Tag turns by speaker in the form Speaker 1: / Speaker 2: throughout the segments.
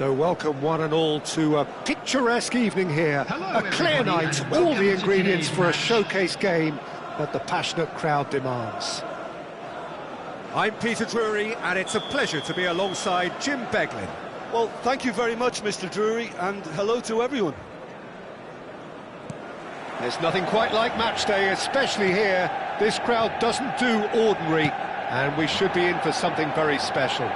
Speaker 1: So welcome one and all to a picturesque evening here. A clear night, all the ingredients for a showcase game that the passionate crowd demands.
Speaker 2: I'm Peter Drury, and it's a pleasure to be alongside Jim Beglin.
Speaker 3: Well, thank you very much, Mr. Drury, and hello to everyone.
Speaker 1: There's nothing quite like match day, especially here. This crowd doesn't do ordinary, and we should be in for something very special.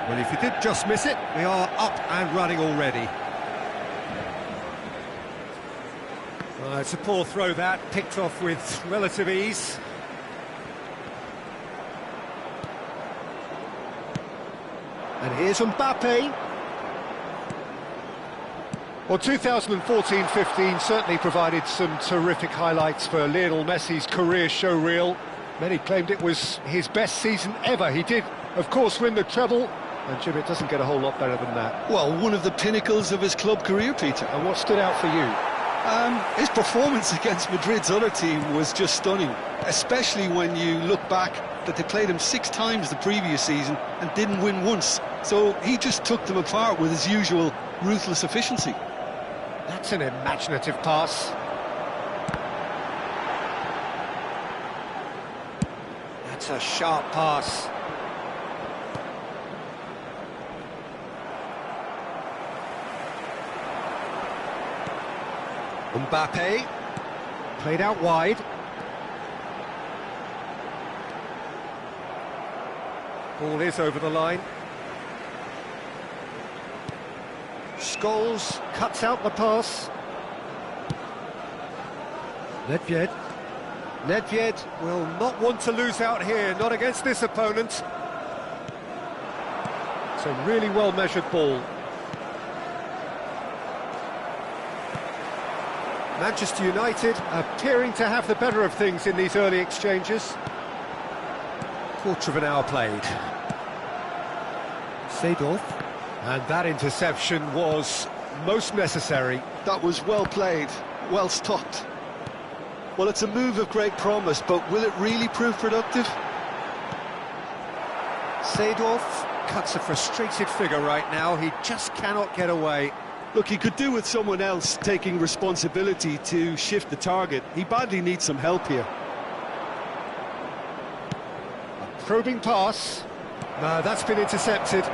Speaker 2: Well, if you did just miss it, we are up and running already. It's a poor throw that, picked off with relative ease.
Speaker 1: And here's Mbappe. Well, 2014-15 certainly provided some terrific highlights for Lionel Messi's career showreel. Many claimed it was his best season ever. He did, of course, win the treble. And Jim, it doesn't get a whole lot better than that.
Speaker 3: Well, one of the pinnacles of his club career, Peter.
Speaker 1: And what stood out for you?
Speaker 3: His performance against Madrid's other team was just stunning, especially when you look back that they played him 6 times the previous season and didn't win once. So he just took them apart with his usual ruthless efficiency.
Speaker 1: That's an imaginative pass. That's a sharp pass. Mbappe, played out wide.
Speaker 2: Ball is over the line.
Speaker 1: Scholes cuts out the pass. Nedved
Speaker 2: Will not want to lose out here, not against this opponent.
Speaker 1: It's a really well-measured ball. Manchester United appearing to have the better of things in these early exchanges.
Speaker 2: Quarter of an hour played.
Speaker 1: Seedorf. And that interception was most necessary.
Speaker 3: That was well played, well stopped. Well, it's a move of great promise, but will it really prove productive?
Speaker 2: Seedorf cuts a frustrated figure right now. He just cannot get away.
Speaker 3: Look, he could do with someone else taking responsibility to shift the target. He badly needs some help here.
Speaker 1: A probing pass. No, that's been intercepted.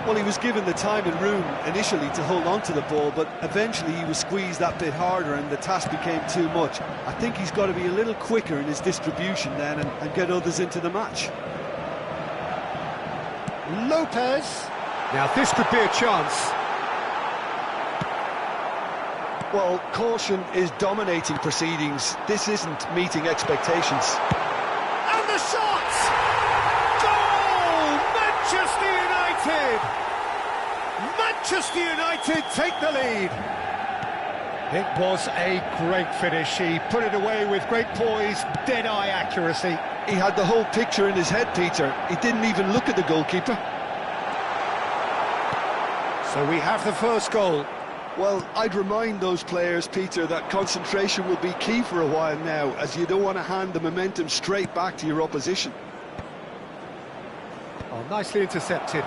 Speaker 3: Well, he was given the time and room initially to hold on to the ball, but eventually he was squeezed that bit harder and the task became too much. I think he's got to be a little quicker in his distribution then and get others into the match.
Speaker 1: Lopez. Now this could be a chance.
Speaker 3: Well, caution is dominating proceedings. This isn't meeting expectations.
Speaker 1: And the shot! Goal! Manchester United! Manchester United take the lead. It was a great finish. He put it away with great poise, dead-eye accuracy.
Speaker 3: He had the whole picture in his head, Peter. He didn't even look at the goalkeeper.
Speaker 1: So we have the first goal.
Speaker 3: Well, I'd remind those players, Peter, that concentration will be key for a while now, as you don't want to hand the momentum straight back to your opposition.
Speaker 1: Oh, nicely intercepted.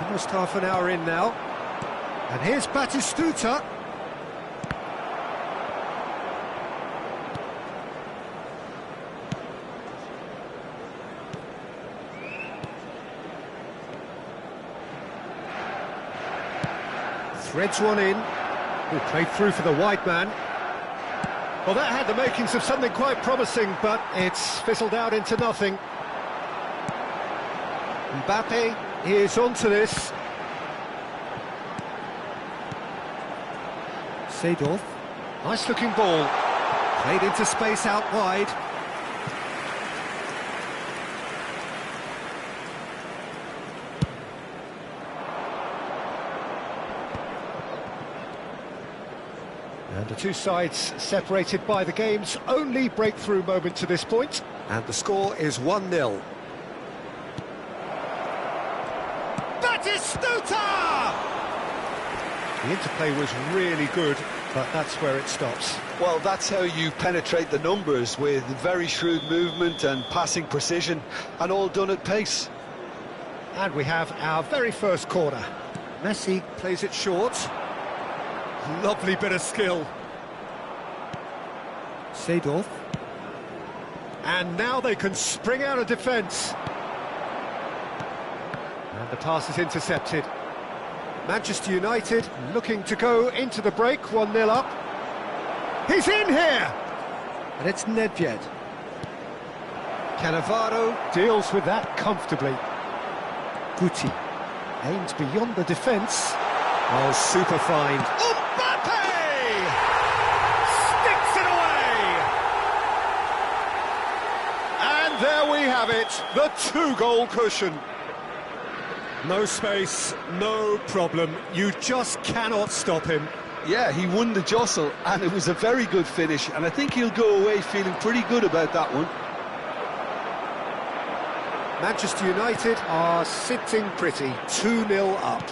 Speaker 1: Almost half an hour in now. And here's Batistuta. Threads one in. Who played through for the wide man. Well, that had the makings of something quite promising, but it's fizzled out into nothing. Mbappe is onto this. Seedorf. Nice looking ball. Played into space out wide. And the two sides separated by the game's only breakthrough moment to this point.
Speaker 2: And the score is 1-0.
Speaker 1: Batistuta! The interplay was really good, but that's where it stops.
Speaker 3: Well, that's how you penetrate the numbers, with very shrewd movement and passing precision, and all done at pace.
Speaker 1: And we have our very first corner.
Speaker 2: Messi plays it short. Lovely bit of skill.
Speaker 1: Seedorf. And now they can spring out of defence. And the pass is intercepted. Manchester United looking to go into the break, 1-0 up. He's in here! And it's Nedved. Cannavaro deals with that comfortably. Guti aims beyond the defence. Oh, super find.
Speaker 2: Mbappe! Sticks it away!
Speaker 1: And there we have it, the 2-goal cushion.
Speaker 2: No space, no problem. You just cannot stop him.
Speaker 3: Yeah, he won the jostle, and it was a very good finish, and I think he'll go away feeling pretty good about that one.
Speaker 1: Manchester United are sitting pretty, 2-0 up.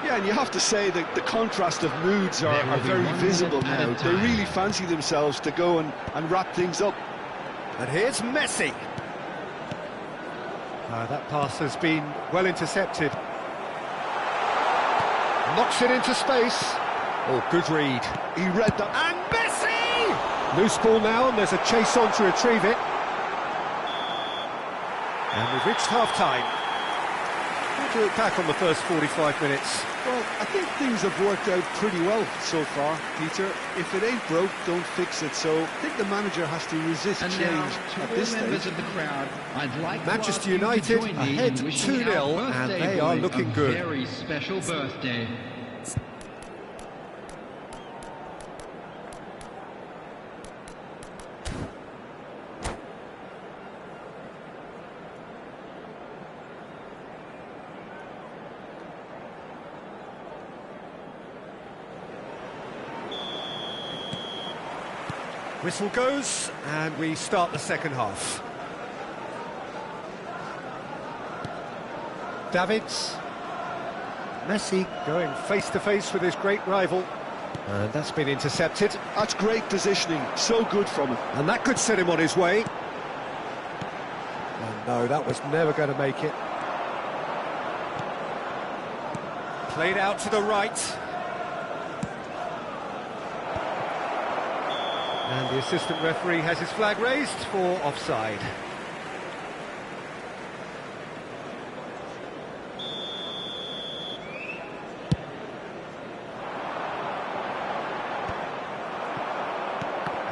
Speaker 3: Yeah, and you have to say that the contrast of moods are very visible now. They really fancy themselves to go and wrap things up.
Speaker 2: And here's Messi.
Speaker 1: That pass has been well intercepted. Knocks it into space. Oh, good read.
Speaker 3: He read that.
Speaker 2: And Messi!
Speaker 1: Loose ball now, and there's a chase on to retrieve it. And we've reached half-time. How do you look back on the first 45 minutes?
Speaker 3: Well, I think things have worked out pretty well so far, Peter. If it ain't broke, don't fix it. So I think the manager has to resist change at this stage.
Speaker 4: Of the crowd, I'd like
Speaker 1: Manchester United ahead 2-0, and they are looking good.
Speaker 4: Very special birthday.
Speaker 2: Whistle goes, and we start the second half.
Speaker 1: Davids. Messi going face-to-face with his great rival. And that's been intercepted.
Speaker 3: That's great positioning, so good from him.
Speaker 1: And that could set him on his way. Oh no, that was never going to make it.
Speaker 2: Played out to the right.
Speaker 1: And the assistant referee has his flag raised for offside.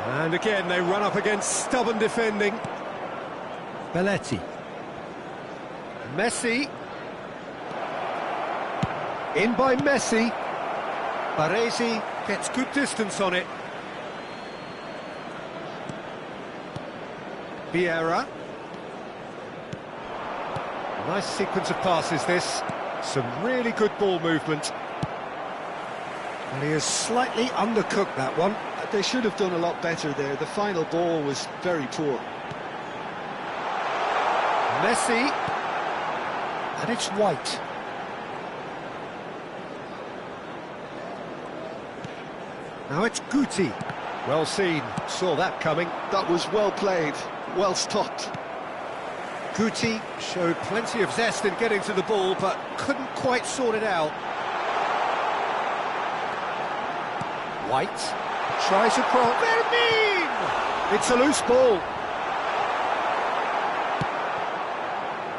Speaker 2: And again, they run up against stubborn defending.
Speaker 1: Belletti. Messi. In by Messi.
Speaker 2: Baresi gets good distance on it. Vieira.
Speaker 1: Nice sequence of passes this. Some really good ball movement. And he has slightly undercooked that one.
Speaker 3: They should have done a lot better there. The final ball was very poor.
Speaker 1: Messi. And it's White. Now it's Guti. Well seen. Saw that coming.
Speaker 3: That was well played. Well stopped.
Speaker 1: Guti showed plenty of zest in getting to the ball, but couldn't quite sort it out. White tries across. Vermin! It's a loose ball.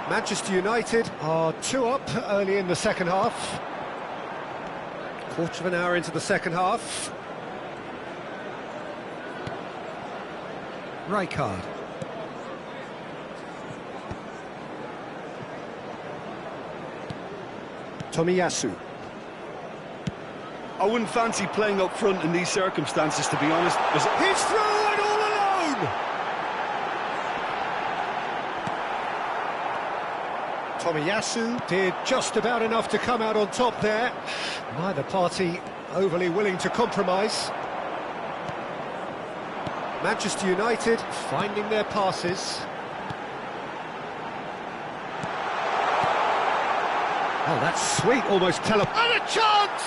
Speaker 1: Manchester United are 2 up early in the second half. Quarter of an hour into the second half. Rijkaard. Tomiyasu.
Speaker 3: I wouldn't fancy playing up front in these circumstances, to be honest.
Speaker 2: He's through and all alone!
Speaker 1: Tomiyasu did just about enough to come out on top there. Neither party overly willing to compromise. Manchester United finding their passes. Oh, that's sweet, almost and a chance!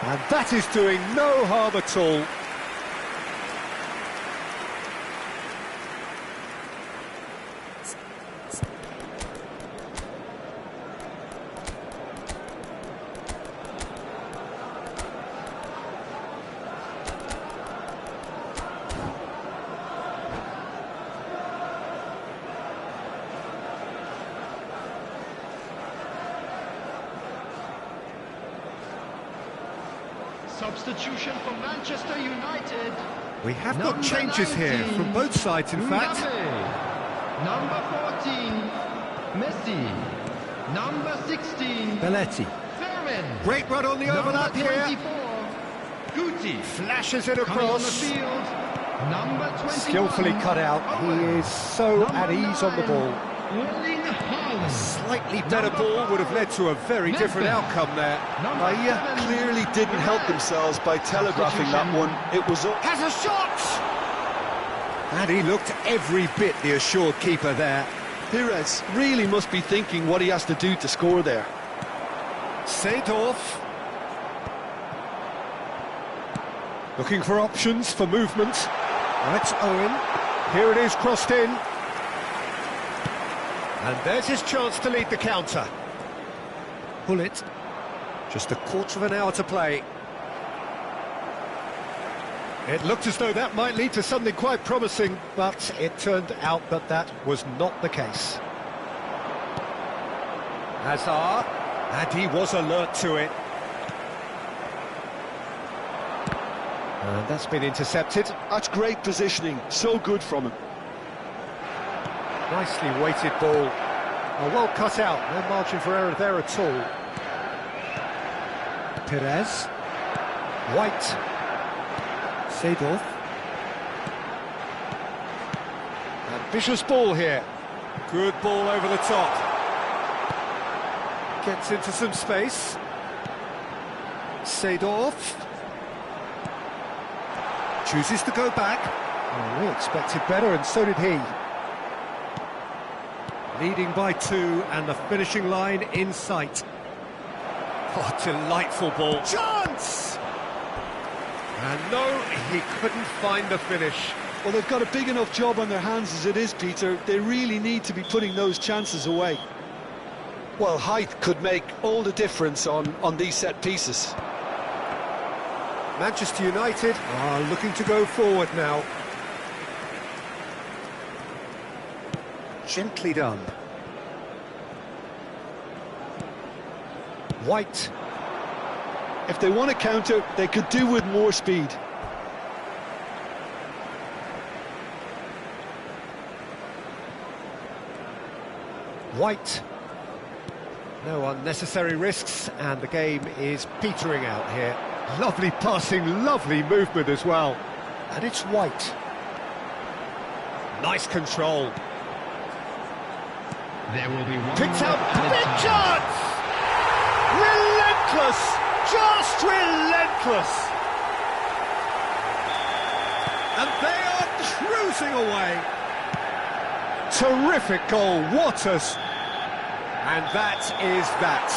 Speaker 1: And that is doing no harm at all.
Speaker 4: Substitution for Manchester United.
Speaker 2: We have got changes here from both sides, in fact.
Speaker 4: Number 14, Messi. Number 16,
Speaker 1: Belletti.
Speaker 4: Ferrin.
Speaker 2: Great run on the overlap
Speaker 4: Number
Speaker 2: here.
Speaker 4: 24, Guti.
Speaker 1: Flashes it
Speaker 4: Coming on the
Speaker 1: across.
Speaker 4: field, number 21.
Speaker 1: Skillfully cut out. He is so at ease on the ball.
Speaker 4: Erling Haaland.
Speaker 2: Slightly better ball would have led to a very different outcome there.
Speaker 3: Bahia clearly didn't help themselves by telegraphing that one. It was up.
Speaker 2: Has a shot! And he looked every bit the assured keeper there.
Speaker 3: Pires really must be thinking what he has to do to score there.
Speaker 2: Seedorf.
Speaker 1: Looking for options for movement. That's Owen. Here it is, crossed in. And there's his chance to lead the counter.
Speaker 2: Pull it. Just a quarter of an hour to play.
Speaker 1: It looked as though that might lead to something quite promising, but it turned out that that was not the case.
Speaker 2: Hazard. And he was alert to it.
Speaker 1: And that's been intercepted.
Speaker 3: That's great positioning, so good from him.
Speaker 1: Nicely weighted ball. Well cut out, no margin for error there at all. Perez. White. Seedorf. Ambitious ball here.
Speaker 2: Good ball over the top.
Speaker 1: Gets into some space. Seedorf.
Speaker 2: Chooses to go back.
Speaker 1: Oh, we expected better, and so did he.
Speaker 2: Leading by 2 and the finishing line in sight. Oh, delightful ball. Chance!
Speaker 1: And no, he couldn't find the finish.
Speaker 3: Well, they've got a big enough job on their hands as it is, Peter. They really need to be putting those chances away. Well, height could make all the difference on these set pieces.
Speaker 1: Manchester United are looking to go forward now.
Speaker 2: Gently done.
Speaker 1: White.
Speaker 3: If they want to counter, they could do with more speed.
Speaker 1: White. No unnecessary risks, and the game is petering out here. Lovely passing, lovely movement as well. And it's White. Nice control.
Speaker 4: There will be one
Speaker 1: Picked
Speaker 4: more
Speaker 1: out,
Speaker 4: added
Speaker 1: big
Speaker 4: time.
Speaker 1: chance! Relentless! Just relentless!
Speaker 2: And they are cruising away.
Speaker 1: Terrific goal, what a... And that is that.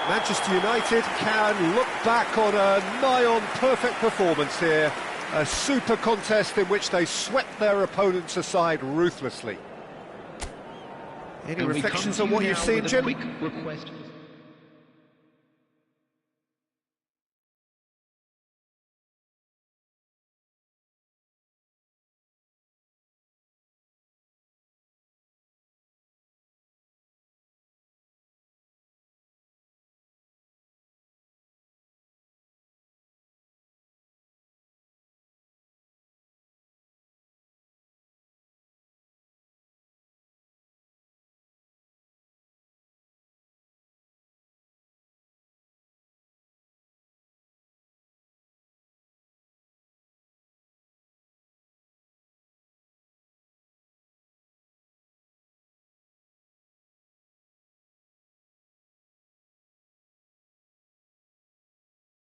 Speaker 1: Manchester United can look back on a nigh-on perfect performance here. A super contest in which they swept their opponents aside ruthlessly.
Speaker 2: Any
Speaker 4: And we
Speaker 2: reflections
Speaker 4: come
Speaker 2: on
Speaker 4: to
Speaker 2: what
Speaker 4: you
Speaker 2: you've
Speaker 4: now
Speaker 2: seen,
Speaker 4: with a
Speaker 2: Jim?
Speaker 4: quick request